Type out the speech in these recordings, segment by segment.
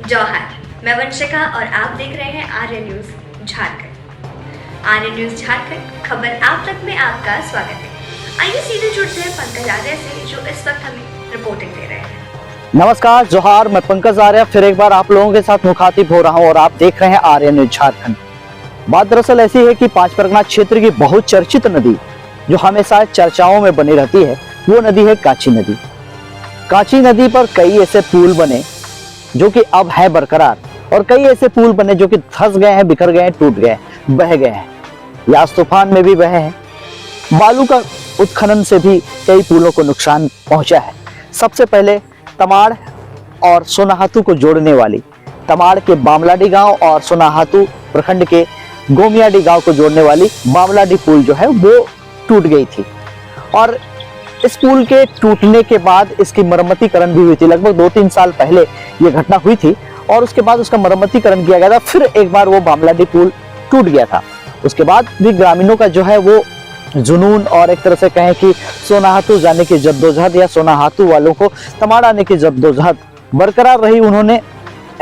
जौहर, मैं वंशिका और आप देख रहे हैं आर्य न्यूज झारखंड। आर्य न्यूज झारखंड खबर आप तक में आपका स्वागत है। आइए सीधे जुड़ते हैं पंकज आर्य से, जो इस वक्त हमें रिपोर्टिंग दे रहे हैं। नमस्कार, जोहार, मैं पंकज आर्य फिर एक बार आप लोगों के साथ मुखातिब हो रहा हूं और आप देख रहे हैं आर्य न्यूज झारखंड। बात दरअसल ऐसी है कि पांच परगना क्षेत्र की बहुत चर्चित नदी जो हमेशा चर्चाओं में बनी रहती है, वो नदी है कांची नदी। कांची नदी पर कई ऐसे पुल बने जो कि अब है बरकरार, और कई ऐसे पुल बने जो कि धंस गए हैं, बिखर गए हैं, टूट गए, बह गए हैं। यास तूफान में भी बहे हैं। बालू का उत्खनन से भी कई पुलों को नुकसान पहुंचा है। सबसे पहले तमाड़ और सोनाहातू को जोड़ने वाली, तमाड़ के बामलाडी गांव और सोनाहातू प्रखंड के गोमियाडी गांव को जोड़ने वाली बामलाडी पुल जो है वो टूट गई थी, और इस पुल के टूटने के बाद इसकी मरम्मतीकरण भी हुई थी। लगभग 2-3 साल पहले ये घटना हुई थी और उसके बाद उसका मरम्मतीकरण किया गया था। फिर एक बार वो बामलाडी पुल टूट गया था। उसके बाद भी ग्रामीणों का जो है वो जुनून और एक तरह से कहें कि सोनाहातू जाने की जद्दोजहद या सोनाहातू वालों को तमाड़ आने की जद्दोजहद बरकरार रही। उन्होंने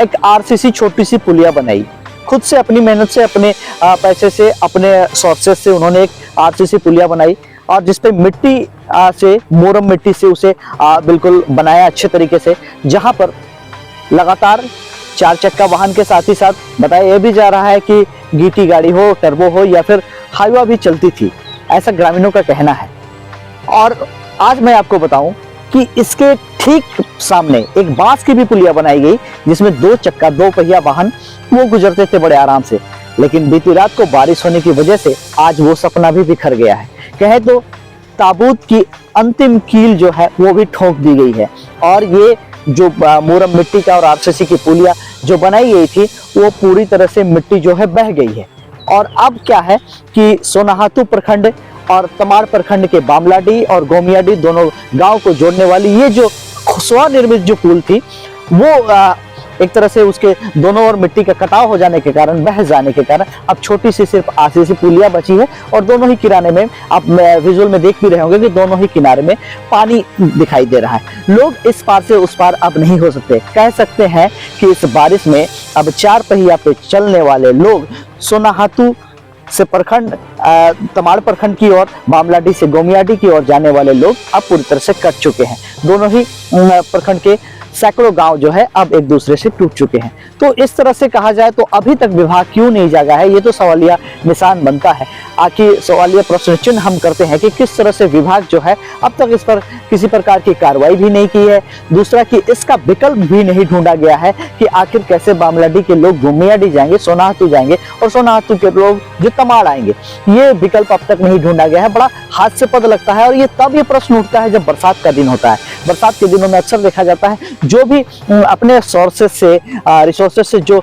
एक आरसीसी छोटी सी पुलिया बनाई, खुद से अपनी मेहनत से, अपने पैसे से, अपने सोर्सेस से उन्होंने एक आरसीसी पुलिया बनाई, और जिसपे मिट्टी से, मोरम मिट्टी से उसे बिल्कुल बनाया अच्छे तरीके से, जहां पर लगातार 4 चक्का वाहन के साथ ही साथ बताया यह भी जा रहा है कि गीटी गाड़ी हो, टर्बो हो या फिर हाईवा भी चलती थी, ऐसा ग्रामीणों का कहना है। और आज मैं आपको बताऊं कि इसके ठीक सामने एक बांस की भी पुलिया बनाई गई, जिसमें 2 चक्का 2 पहिया वाहन वो गुजरते थे बड़े आराम से। लेकिन बीती रात को बारिश होने की वजह से आज वो सपना भी बिखर गया है। कहे तो ताबूत की अंतिम कील जो है वो भी ठोक दी गई है, और ये जो मोरम मिट्टी का और आरसीसी की पुलिया जो बनाई गई थी वो पूरी तरह से मिट्टी जो है बह गई है। और अब क्या है कि सोनाहातू प्रखंड और तमाड़ प्रखंड के बामलाडी और गोमियाडी दोनों गांव को जोड़ने वाली ये जो स्वनिर्मित जो पुल थी वो एक तरह से उसके दोनों ओर मिट्टी का कटाव हो जाने के कारण, बह जाने के कारण अब छोटी सी सिर्फ आरसीसी पुलिया बची है। और दोनों ही किनारे में आप विजुअल में देख भी रहे होंगे कि दोनों ही किनारे में पानी दिखाई दे रहा है। लोग इस पार से उस पार अब नहीं हो सकते। कह सकते हैं कि इस बारिश में अब 4 पहिया पे चलने वाले लोग सोनाहातू से प्रखंड, तमाड़ प्रखंड की ओर, बामलाडी से गोमियाडी की ओर जाने वाले लोग अब पूरी तरह से कट चुके हैं। दोनों ही प्रखंड के सैकड़ों गांव जो है अब एक दूसरे से टूट चुके हैं। तो इस तरह से कहा जाए तो अभी तक विभाग क्यों नहीं जागा है, ये तो सवालिया निशान बनता है। आखिर सवालिया प्रश्न चिन्ह हम करते हैं कि किस तरह से विभाग जो है अब तक इस पर किसी प्रकार की कार्रवाई भी नहीं की है। दूसरा कि इसका विकल्प भी नहीं ढूंढा गया है कि आखिर कैसे बामलाडी के लोग गोमियाडी जाएंगे, सोनाहातू जाएंगे, और सोनाहातू के लोग जो तमाड़ आएंगे, ये विकल्प अब तक नहीं ढूंढा गया है। बड़ा हास्यास्पद लगता है, और ये तब ये प्रश्न उठता है जब बरसात का दिन होता है। बरसात के दिनों में अक्सर देखा जाता है जो भी अपने सोर्सेस से, रिसोर्सेस से जो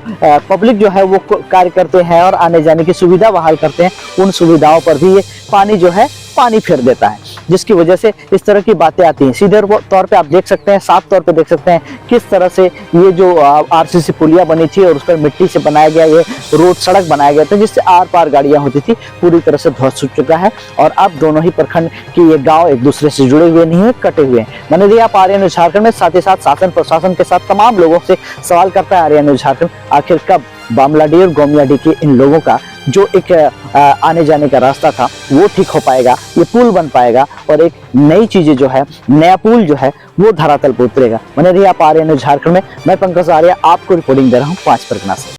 पब्लिक जो है वो कार्य करते हैं और आने जाने की सुविधा बहाल करते हैं, उन सुविधाओं पर भी ये पानी जो है पानी फेर देता है, जिसकी वजह से इस तरह की बातें आती हैं। सीधे तौर पे आप देख सकते हैं, साफ तौर पे देख सकते हैं किस तरह से ये जो आरसीसी पुलिया बनी थी और उस पर मिट्टी से बनाया गया ये रोड, सड़क बनाया गया था जिससे आर पार गाड़ियां होती थी, पूरी तरह से ध्वस्त हो चुका है। और अब दोनों ही प्रखंड के ये गाँव एक दूसरे से जुड़े हुए नहीं है, कटे हुए हैं। मैंने दिया आप आर्य न्यूज झारखंड में, साथ ही साथ शासन प्रशासन के साथ तमाम लोगों से सवाल करता है आर्य न्यूज झारखंड, आखिर कब बामलाडी और गोमियाडी के इन लोगों का जो एक आने जाने का रास्ता था वो ठीक हो पाएगा, ये पुल बन पाएगा, और एक नई चीजें जो है, नया पुल जो है वो धरातल पर उतरेगा। मैंने रही आप आर्य न्यूज झारखंड में, मैं पंकज आर्य आपको रिपोर्टिंग दे रहा हूँ 5 परगना से।